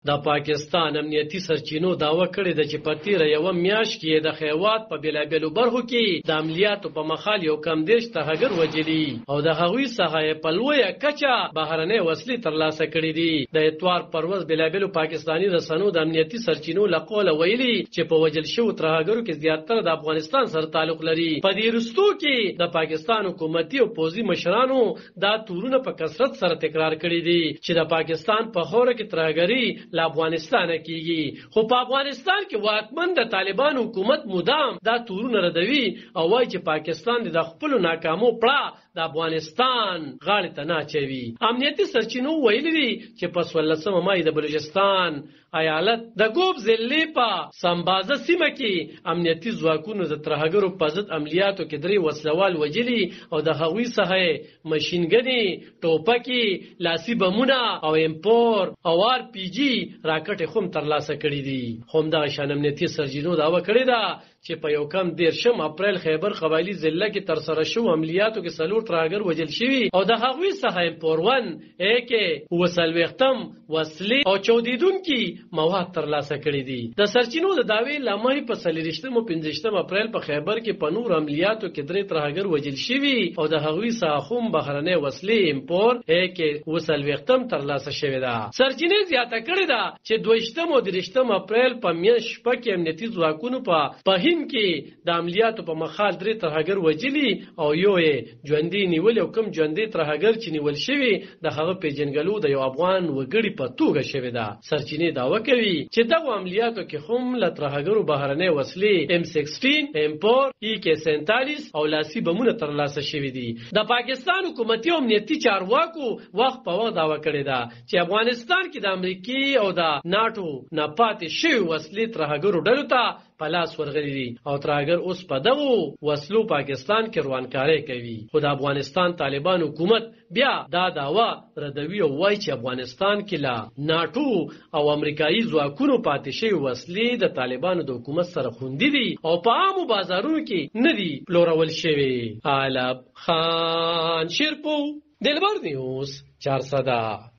د پاکستان امنیتي سرچینو داوا کړې ده چې په تیره یوه میاشت کې د خیوات په بېلابېلو برخو کې د عملیاتو په مخال یو کم دېرش ترهګر وژلي او د هغوی څخه یې په لویه کچه بهرنۍ وسلې ترلاسه کړي دي. د اتوار پر ورځ بېلابېلو پاکستاني رسنیو د امنیتي سرچینو له قوله ویلي چې په وژل شوو ترهګرو کې زیاتره د افغانستان سره تعلق لري. په دې وروستو کې د پاکستان حکومتي او پوځي مشرانو دا تورونه په کثرت سره تکرار کړي دي چې د پاکستان په خوره کې ترهګري له افغانستانه کیږي، خو په افغانستان کې واکمن د طالبان حکومت مدام دا تورونه ردوي او وایي چې پاکستان د خپلو ناکامو پړه د افغانستان غاړې ته نه اچوي. امنیتي سرچینو ویلي دي چې په 16 مای د بلوچستان ایالت د ګوب ضلع په سمبازه سیمه کې امنیتي ځواکونو د ترهګرو په ضد عملیاتو کې 3 وسلوال وژلي او د هغوی څخه ماشینګنې، ټوپکې، لاسي بمونه او امپور او RPG راکټې هم ترلاسه کړي دي. همدغه شان امنیتي سرچینو دعوه کړې ده چې په یو کم 13 اپریل خیبر قبایلی ضلع کې ترسره شو عملیاتو کې 4 ترهګر وژل شوي او د هغوی څخه امپور 1 AK وسلويختم وسلې او چودیدونکي مواد ترلاسه کړي دي. د سرچینو د داوی لامل په 15 اپریل په خیبر کې په نور عملیاتو کې 3 ترهګر وژل شوي او د هغوی څخه هم بهرنۍ وسلې امپور AK وسلويختم ترلاسه شوې ده. سرچینې زیاته کړې ده چې 22 او 23 اپریل په میاشت شپه کې امنیتي ځواکونو په هند کې د عملیاتو په مخال 3 ترهګر وژلي او یو یې ژوندي نیول او کوم ژوندي ترهګر چې نیول شوي د هغه پیژنګلو د یو افغان وګړي په توګه شوی ده. سرچینې دعوه کوي چې دغه عملیاتو کې هم له ترهګرو بهرنۍ وسلې M16 امپور AK47 او لاسي بمونه ترلاسه شوي دي. د پاکستان حکومتي او امنیتي چارواکو وخت په وخت دعوه کړې ده چې افغانستان کې د امریکای او د ناتو نه پاتې شوی وسلې ترهګرو ډلو ته په لاس ورغلي دي او ترهګر اوس په دغو وسلو پاکستان کې روانکاري کوي. خو د افغانستان طالبان حکومت بیا دا دعوه ردوي او وایي چې افغانستان کې لا ناتو او امریکایي ځواکونو پاتې شوی وسلې د طالبانو د حکومت سره خوندي دي او په عامو بازارونو کې نه دي پلورول شوي. علب خان شیرپو، دلبر نیوز 400.